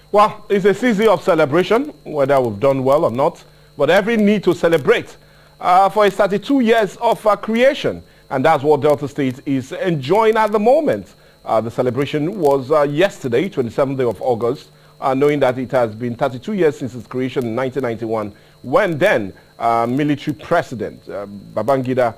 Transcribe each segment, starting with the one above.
Well, it's a season of celebration, whether we've done well or not, but every need to celebrate for its 32 years of creation. And that's what Delta State is enjoying at the moment. The celebration was yesterday, 27th day of August, knowing that it has been 32 years since its creation in 1991, when then military president Babangida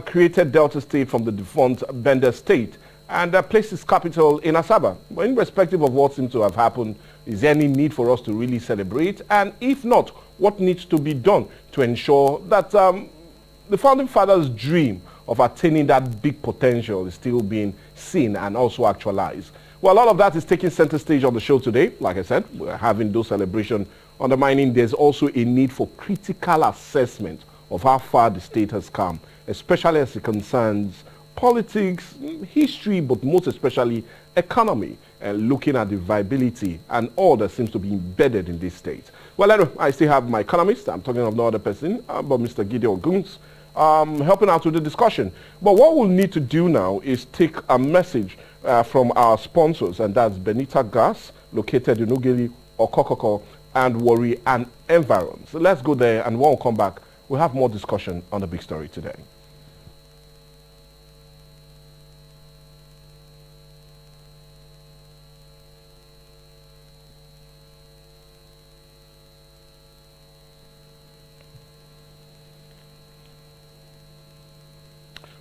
created Delta State from the defunct Bender State and placed its capital in Asaba. But irrespective of what seems to have happened, is there any need for us to really celebrate? And if not, what needs to be done to ensure that the founding fathers' dream of attaining that big potential is still being seen and also actualized? Well, all of that is taking center stage on the show today. Like I said, we're having those celebrations. Undermining, there's also a need for critical assessment of how far the state has come, especially as it concerns politics, history, but most especially economy, and looking at the viability and all that seems to be embedded in this state. Well, anyway, I still have my economist. I'm talking of no other person but Mr. Gideon Guns, helping out with the discussion. But what we'll need to do now is take a message from our sponsors, and that's Benita Gas, located in Ugeli, Okokoko, and Warri and Environs. So let's go there, and when we come back, we'll have more discussion on the big story today.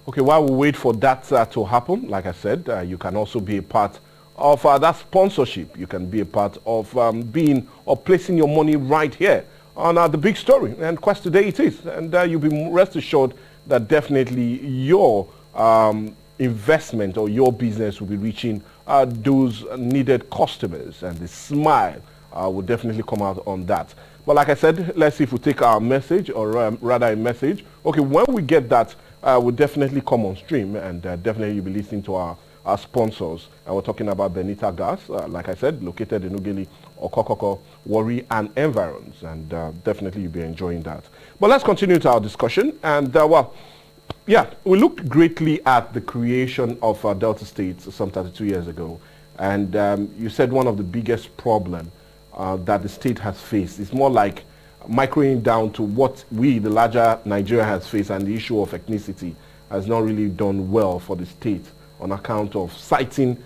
Okay, while we wait for that to happen, like I said, you can also be a part of that sponsorship. You can be a part of being or placing your money right here on the big story. And quest today it is. And you'll be rest assured that definitely your investment or your business will be reaching those needed customers. And the smile will definitely come out on that. But like I said, let's see if we take our message, or rather a message. Okay, when we get that, will definitely come on stream, and definitely you'll be listening to our sponsors. And we're talking about Benita Gas, like I said, located in Ugeli, Okokoko, Warri and Environs, and definitely you'll be enjoying that. But let's continue to our discussion. And well, yeah, we looked greatly at the creation of Delta State some 32 years ago, and you said one of the biggest problems that the state has faced is more like microing down to what we, the larger Nigeria, has faced, and the issue of ethnicity has not really done well for the state on account of citing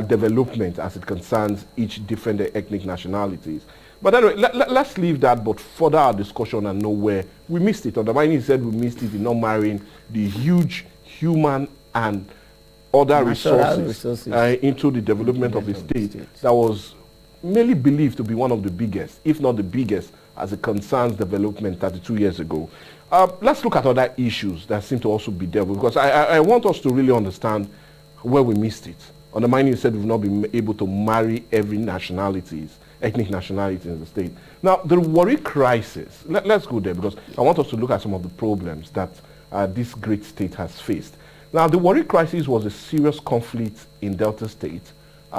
development as it concerns each different ethnic nationalities. But anyway, let's leave that, but further our discussion and know where we missed it. Undermining said we missed it in not marrying the huge human and other resources into the development of the state that was merely believed to be one of the biggest, if not the biggest, as it concerns development 32 years ago. Let's look at other issues that seem to also be dealt with, because I want us to really understand where we missed it. Undermining said we've not been able to marry every ethnic nationality in the state. Now, the Warri crisis, let's go there, because I want us to look at some of the problems that this great state has faced. Now, the Warri crisis was a serious conflict in Delta State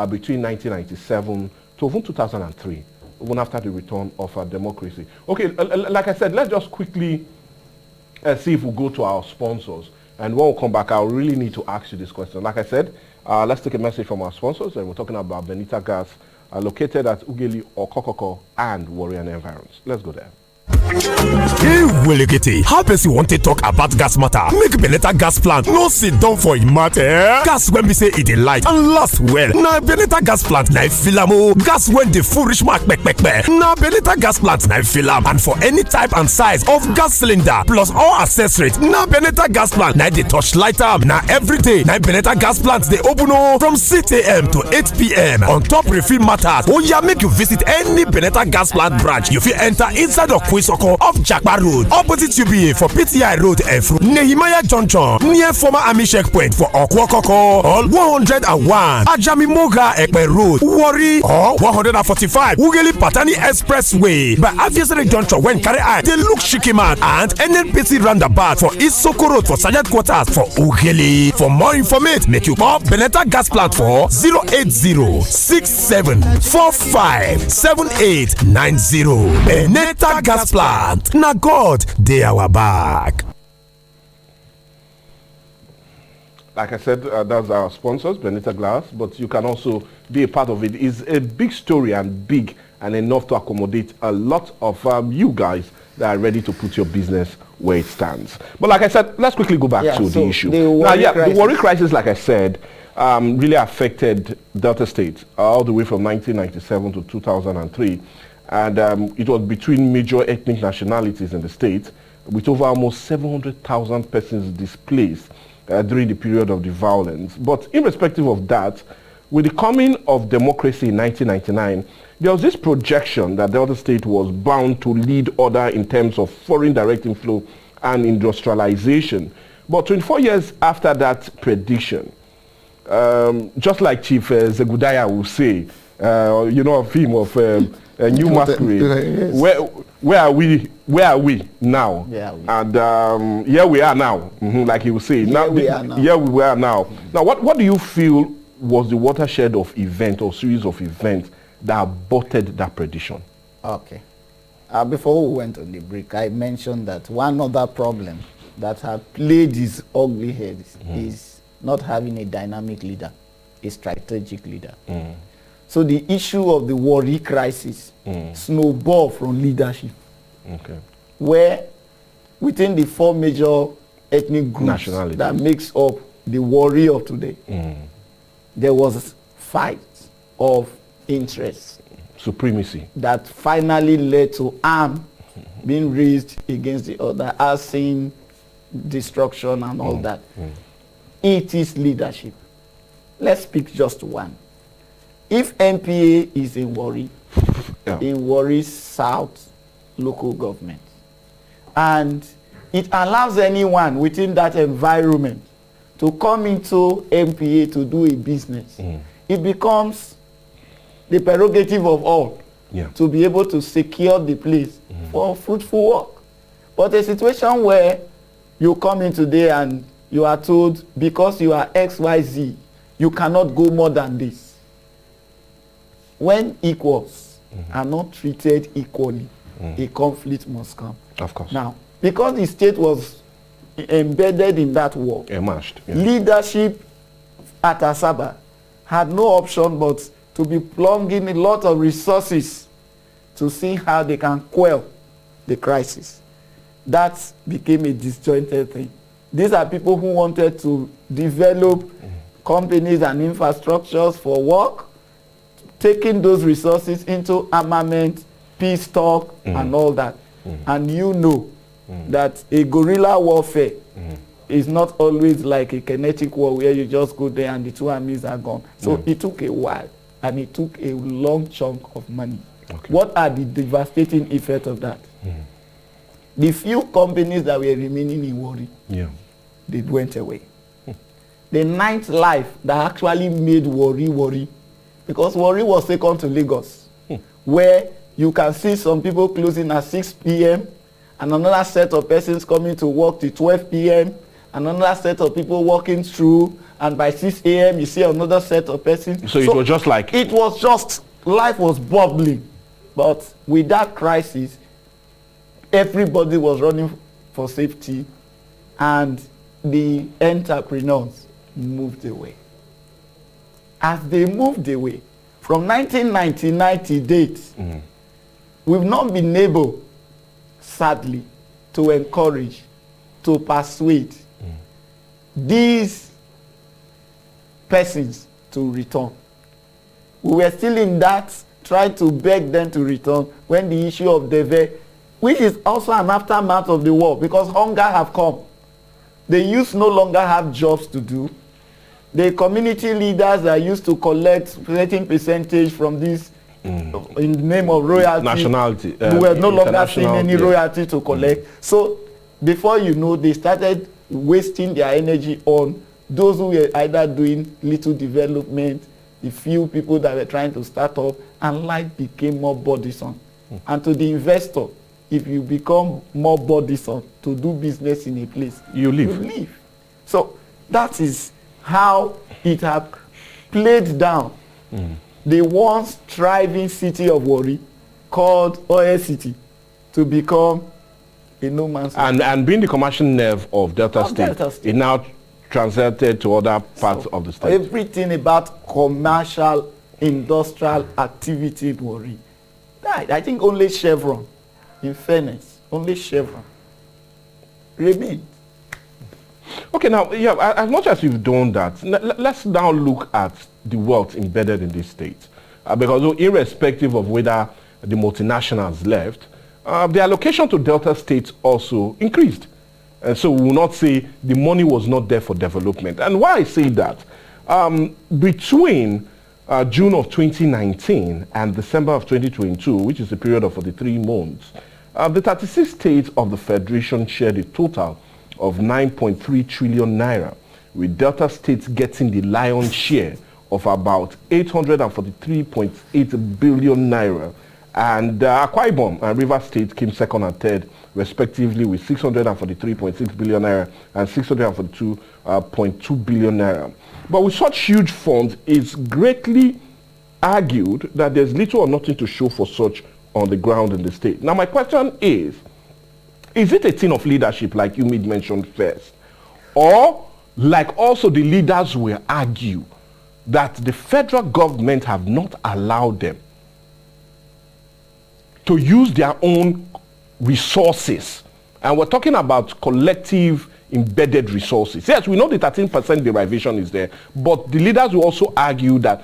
between 1997 to even 2003. Even after the return of democracy. Okay, like I said, let's just quickly see if we go to our sponsors. And when we come back, I really need to ask you this question. Like I said, let's take a message from our sponsors. And we're talking about Benita Gas, located at Ugeli, Okokoko, and Warri and Environs. Let's go there. Hey, Willigity, how person want to talk about gas matter? Make Benita gas plant no sit down for im matter. Gas when we say it dey light and last well. Na Benita gas plant na fill am. Gas when the full rich mark pek. Na Benita gas plant na fill am. And for any type and size of gas cylinder plus all accessories, na Benita gas plant na dey touch light am. Na every day na Benita gas plant dey open from 6 a.m. to 8 p.m. On top refill matters. Oh yeah, make you visit any Benita gas plant branch. You fit enter inside of Soko off Jakpa Road, opposite UBA for PTI Road, Efru, Nehemiah Junction, near former Army checkpoint for Okwokoko, or 101 Ajami Moga Ekpe Road, Warri, or 145 Ugeli Patani Expressway by Aviation Junction when carry eye. They look Shikiman and NNPC roundabout for East Soko Road for Sergeant Quarters for Ugeli. For more information, make you call Benita Gas Plant for 080-6745-7890. Benita Gas Plant. Na God, they our back. like I said, that's our sponsors, Benita Glass, but you can also be a part of it. It's a big story and big and enough to accommodate a lot of you guys that are ready to put your business where it stands. But like I said, let's quickly go back to the issue. The worry crisis, like I said, really affected Delta State all the way from 1997 to 2003. And it was between major ethnic nationalities in the state, with over almost 700,000 persons displaced during the period of the violence. But irrespective of that, with the coming of democracy in 1999, there was this projection that Delta State was bound to lead order in terms of foreign direct inflow and industrialization. But 24 years after that prediction, just like Chief Zegudaya will say, you know, a film of a new masquerade. Where are we now? And here we are now, like he will say. Here we are now. Now, what do you feel was the watershed of event or series of events that aborted that prediction? Okay. Before we went on the break, I mentioned that one other problem that had played its ugly head is not having a dynamic leader, a strategic leader. So the issue of the worry crisis snowballed from leadership. Okay. Where within the 4 major ethnic groups that makes up the worry of today, there was fight of interest. Supremacy. That finally led to arm being raised against the other, as in destruction and all that. It is leadership. Let's pick just one. If NPA is in Warri, in Warri South local government, and it allows anyone within that environment to come into NPA to do a business, it becomes the prerogative of all to be able to secure the place for fruitful work. But a situation where you come in today and you are told, because you are XYZ, you cannot go more than this. When equals are not treated equally, a conflict must come. Of course. Now, because the state was embedded in that war, leadership at Asaba had no option but to be plunging a lot of resources to see how they can quell the crisis. That became a disjointed thing. These are people who wanted to develop companies and infrastructures for work, taking those resources into armament, peace talk, and all that. And you know that a guerrilla warfare is not always like a kinetic war where you just go there and the two armies are gone. So it took a while, and it took a long chunk of money. Okay. What are the devastating effects of that? The few companies that were remaining in Warri, they went away. The ninth life that actually made Warri, because Warri was second to Lagos, where you can see some people closing at 6 p.m. and another set of persons coming to work till 12 p.m. and another set of people walking through, and by 6 a.m. you see another set of persons. So it was just like... It was just, life was bubbling. But with that crisis, everybody was running for safety, and the entrepreneurs moved away. As they moved away, from 1999 to date, we've not been able, sadly, to encourage, to persuade these persons to return. We were still in that, trying to beg them to return, when the issue of Deve, which is also an aftermath of the war, because hunger have come. The youth no longer have jobs to do. The community leaders that used to collect certain percentage from this in the name of royalty, nationality, we were no longer seeing any royalty to collect. So before you know, they started wasting their energy on those who were either doing little development, the few people that were trying to start up, and life became more burdensome. And to the investor, if you become more burdensome to do business in a place, you leave. You leave. So that is how it has played down the once thriving city of Warri, called Oil City, to become a no man's land. And being the commercial nerve of Delta State, it now translated to other parts of the state. Everything about commercial, industrial activity in Warri died. I think only Chevron, in fairness, only Chevron remained. Okay, now, yeah, as much as you've done that, let's now look at the wealth embedded in this state. Because irrespective of whether the multinationals left, the allocation to Delta State also increased. And so we will not say the money was not there for development. And why I say that, between June of 2019 and December of 2022, which is a period of 43 months, the 36 states of the Federation shared a total of 9.3 trillion naira, with Delta States getting the lion's share of about 843.8 billion naira. And Akwa Ibom and Rivers State came second and third, respectively, with 643.6 billion naira and 642.2 billion naira. But with such huge funds, it's greatly argued that there's little or nothing to show for such on the ground in the state. Now, my question is it a thing of leadership, like you made mention first? Or, like also the leaders will argue, that the federal government have not allowed them to use their own resources? And we're talking about collective embedded resources. Yes, we know the 13% derivation is there, but the leaders will also argue that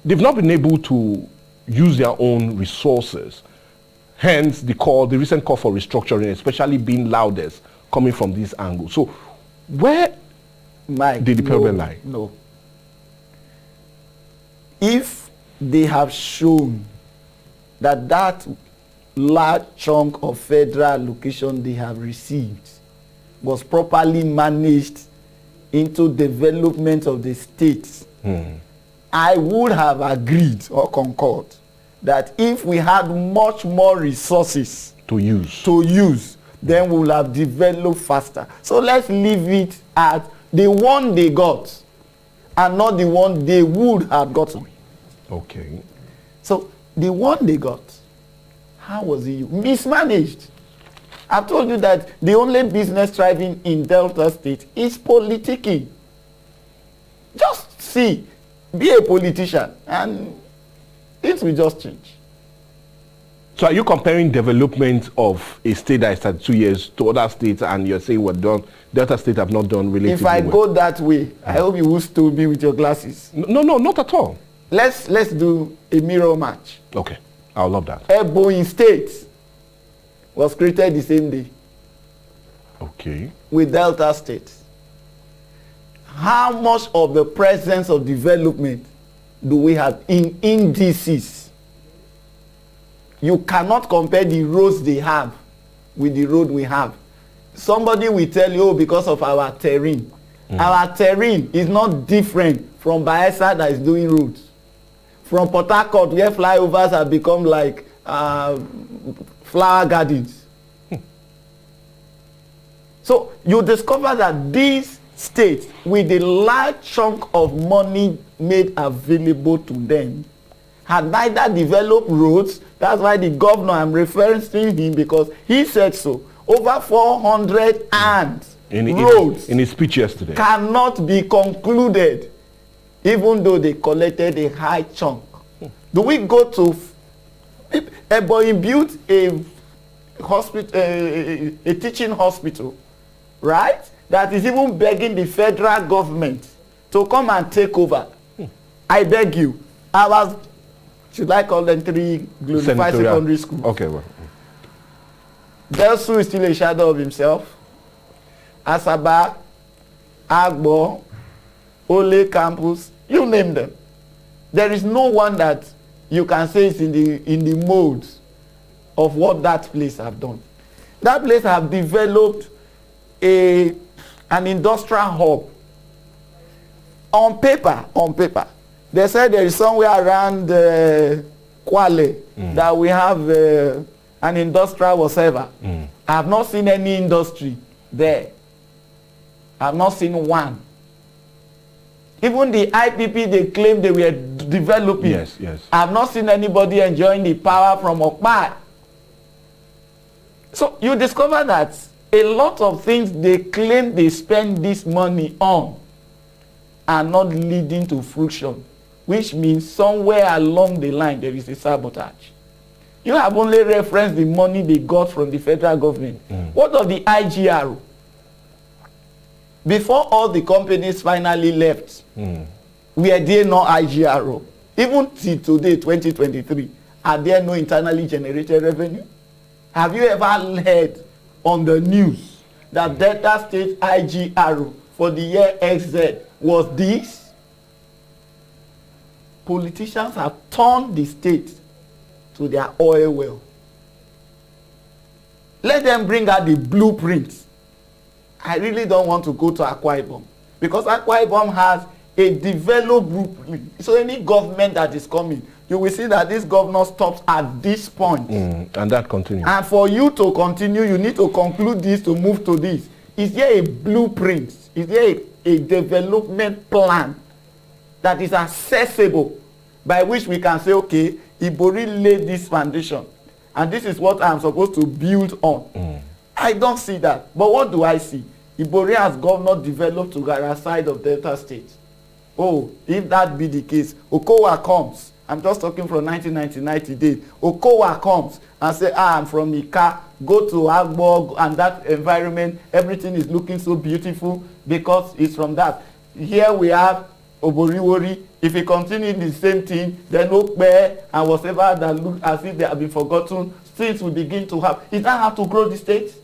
they've not been able to use their own resources. Hence, the recent call for restructuring, especially being loudest, coming from this angle. So, where did the problem lie? No. If they have shown that large chunk of federal allocation they have received was properly managed into development of the states, I would have agreed or concurred that if we had much more resources to use, then we will have developed faster. So let's leave it at the one they got and not the one they would have gotten. Okay. So the one they got, how was it mismanaged? I've told you that the only business thriving in Delta State is politicking. Just see, be a politician, and things will just change. So are you comparing development of a state that is 32 years to other states, and you're saying what Delta State have not done relatively well? If I go that way, I hope you will still be with your glasses. No, not at all. Let's do a mirror match. Okay, I would love that. Ebonyi State was created the same day. Okay. With Delta State. How much of the presence of development do we have in indices? You cannot compare the roads they have with the road we have. Somebody will tell you, because of our terrain. Our terrain is not different from Bayelsa that is doing roads. From Port Harcourt, where flyovers have become like flower gardens. So you discover that these states, with a large chunk of money made available to them, had neither developed roads. That's why the governor, I'm referencing him because he said so, over 400 roads in his speech yesterday cannot be concluded, even though they collected a high chunk. Do we go to Ebonyi built a hospital, a teaching hospital, right? That is even begging the federal government to come and take over. I beg you, should I call them 3 glorified secondary schools? Okay, well. Delsu is still a shadow of himself. Asaba, Agbo, Ole Campus, you name them. There is no one that you can say is in the mode of what that place have done. That place have developed an industrial hub. On paper, they said there is somewhere around Kwale that we have an industrial whatever. I have not seen any industry there. I have not seen one. Even the IPP they claim they were developing. Yes. I have not seen anybody enjoying the power from Okpa. So you discover that A lot of things they claim they spend this money on are not leading to fruition, which means somewhere along the line there is a sabotage. You have only referenced the money they got from the federal government. What of the IGR? Before all the companies finally left, were there no IGR? Even till today, 2023, are there no internally generated revenue? Have you ever heard on the news that Delta State IGR for the year XZ was this? Politicians have turned the state to their oil well. Let them bring out the blueprints. I really don't want to go to Akwa Ibom because Akwa Ibom has a developed blueprint. So any government that is coming, you will see that this governor stops at this point. And that continues. And for you to continue, you need to conclude this to move to this. Is there a blueprint? Is there a development plan that is accessible by which we can say, okay, Ibori laid this foundation and this is what I'm supposed to build on? I don't see that. But what do I see? Ibori has governor developed to the side of Delta State. Oh, if that be the case, Okowa comes. I'm just talking from 1990 days. Okowa comes and say, I'm from Ika, go to Agbo, and that environment, everything is looking so beautiful because it's from that. Here we have Oboriwori. If he continue in the same thing, then Okbe and whatever that look as if they have been forgotten, things will begin to happen. Is that how to grow the state?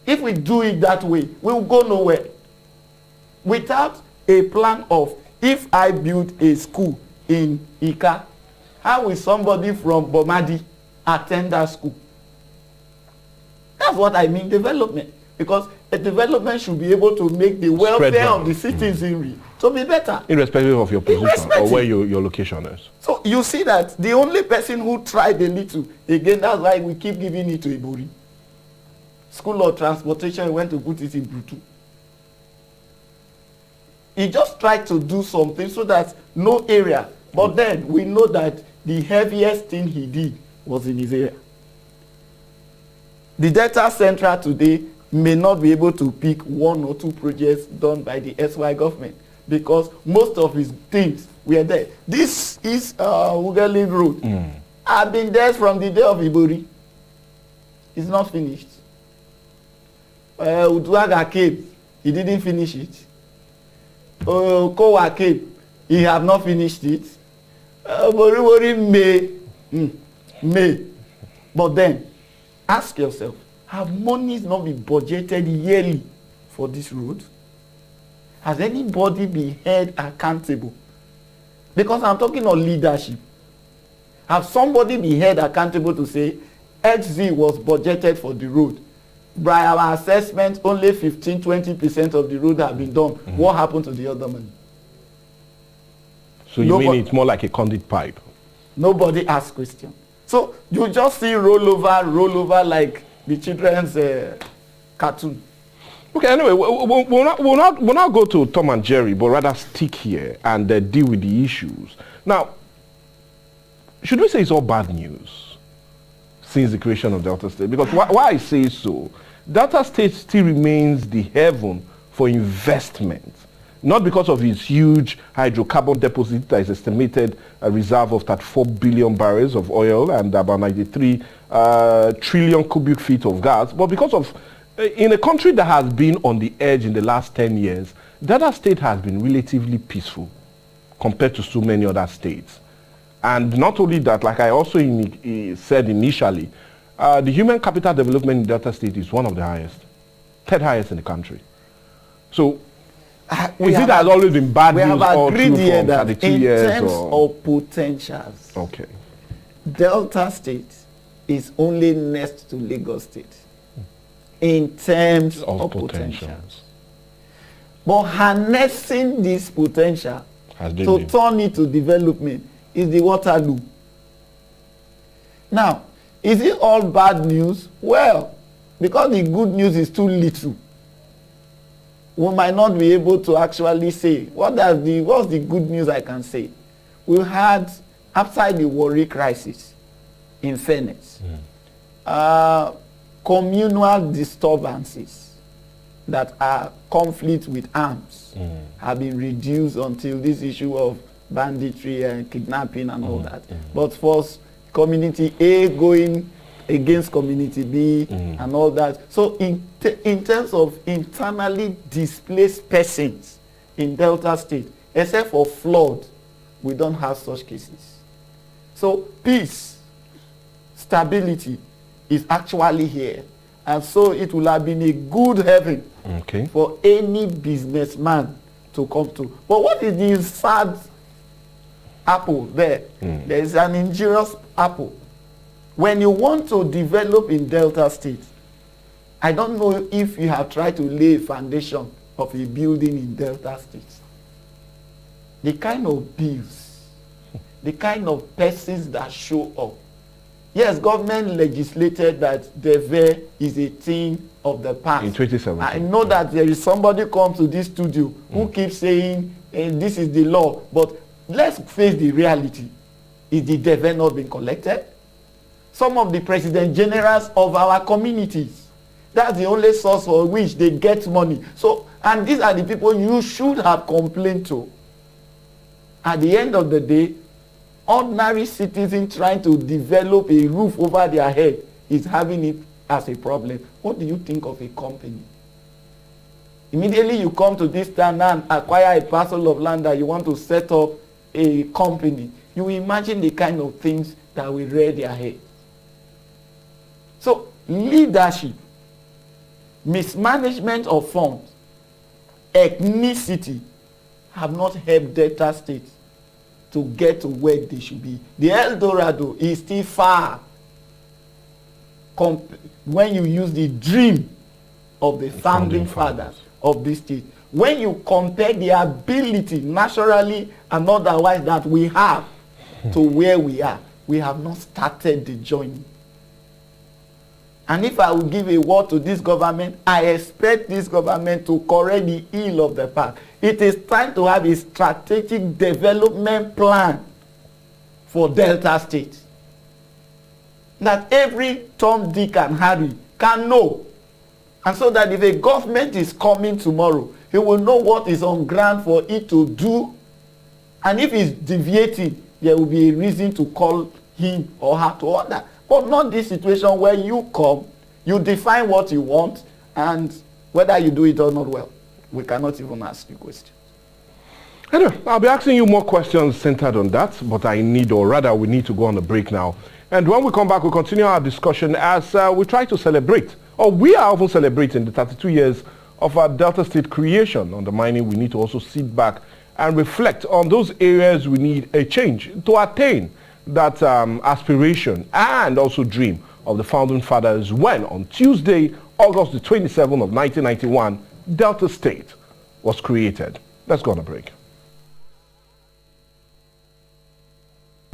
If we do it that way, we will go nowhere. Without a plan of, if I build a school in Ika, how will somebody from Bomadi attend that school? That's what I mean, development. Because a development should be able to make the welfare of the citizenry to be better. Irrespective of your position or where your location is. So you see that the only person who tried a little, again, that's why we keep giving it to Ibori. School of Transportation, he went to put it in Brutu. He just tried to do something so that no area. But then we know that the heaviest thing he did was in his area. The Delta Central today may not be able to pick one or two projects done by the SY government because most of his things were there. This is Ugali Road. I've been there from the day of Ibori. It's not finished. Uduaga came. He didn't finish it. Kowa came. He have not finished it. Boriwori may. But then, ask yourself, have monies not been budgeted yearly for this road? Has anybody been held accountable? Because I'm talking on leadership. Have somebody been held accountable to say, XZ was budgeted for the road. By our assessment, only 15-20% of the road have been done. What happened to the other money? So you mean it's more like a conduit pipe? Nobody asks questions. So you just see roll over like the children's cartoon. Okay, anyway, we'll not go to Tom and Jerry, but rather stick here and deal with the issues. Now, should we say it's all bad news since the creation of Delta State? Because why I say so, Delta State still remains the heaven for investment. Not because of its huge hydrocarbon deposit that is estimated a reserve of 34 billion barrels of oil and about 93 trillion cubic feet of gas, but because of, in a country that has been on the edge in the last 10 years, Delta State has been relatively peaceful compared to so many other states. And not only that, like I also said initially, the human capital development in Delta State is one of the highest, third highest in the country. So, is it has always been bad news all through from 32 years? In terms of potentials, okay, Delta State is only next to Lagos State in terms of potentials. But harnessing this potential to turn it to development is the Waterloo. Now, is it all bad news? Well, because the good news is too little, we might not be able to actually say, what's the good news I can say? We had, outside the Warri crisis, in fairness, communal disturbances that are conflict with arms have been reduced until this issue of banditry and kidnapping and all that. But for community A going against community B and all that. So in terms of internally displaced persons in Delta State, except for flood, we don't have such cases. So peace, stability is actually here. And so it will have been a good heaven for any businessman to come to. But what is the sad apple there? There is an injurious apple. When you want to develop in Delta State, I don't know if you have tried to lay a foundation of a building in Delta State. The kind of bills, the kind of persons that show up. Yes, government legislated that DEVE is a thing of the past. In 2017. I know that there is somebody come to this studio who keeps saying this is the law, but let's face the reality. Is the DEVE not being collected? Some of the president generals of our communities, that's the only source for which they get money. So, and these are the people you should have complained to. At the end of the day, ordinary citizen trying to develop a roof over their head is having it as a problem. What do you think of a company? Immediately you come to this town and acquire a parcel of land that you want to set up a company. You imagine the kind of things that will rear their head. So leadership, mismanagement of funds, ethnicity have not helped Delta State to get to where they should be. The El Dorado is still far when you use the dream of the founding fathers of this state. When you compare the ability naturally and otherwise that we have to where we have not started the journey. And if I will give a word to this government, I expect this government to correct the ill of the past. It is time to have a strategic development plan for Delta State. That every Tom, Dick, and Harry can know. And so that if a government is coming tomorrow, he will know what is on ground for it to do. And if it's deviating, there will be a reason to call him or her to order. But not this situation where you come, you define what you want, and whether you do it or not, well, we cannot even ask you questions. Anyway, I'll be asking you more questions centered on that, but we need to go on a break now. And when we come back, we'll continue our discussion as we try to celebrate, or we are often celebrating the 32 years of our Delta State creation. Undermining, we need to also sit back and reflect on those areas we need a change to attain that aspiration and also dream of the founding fathers when on Tuesday, August the 27th of 1991, Delta State was created. Let's go on a break.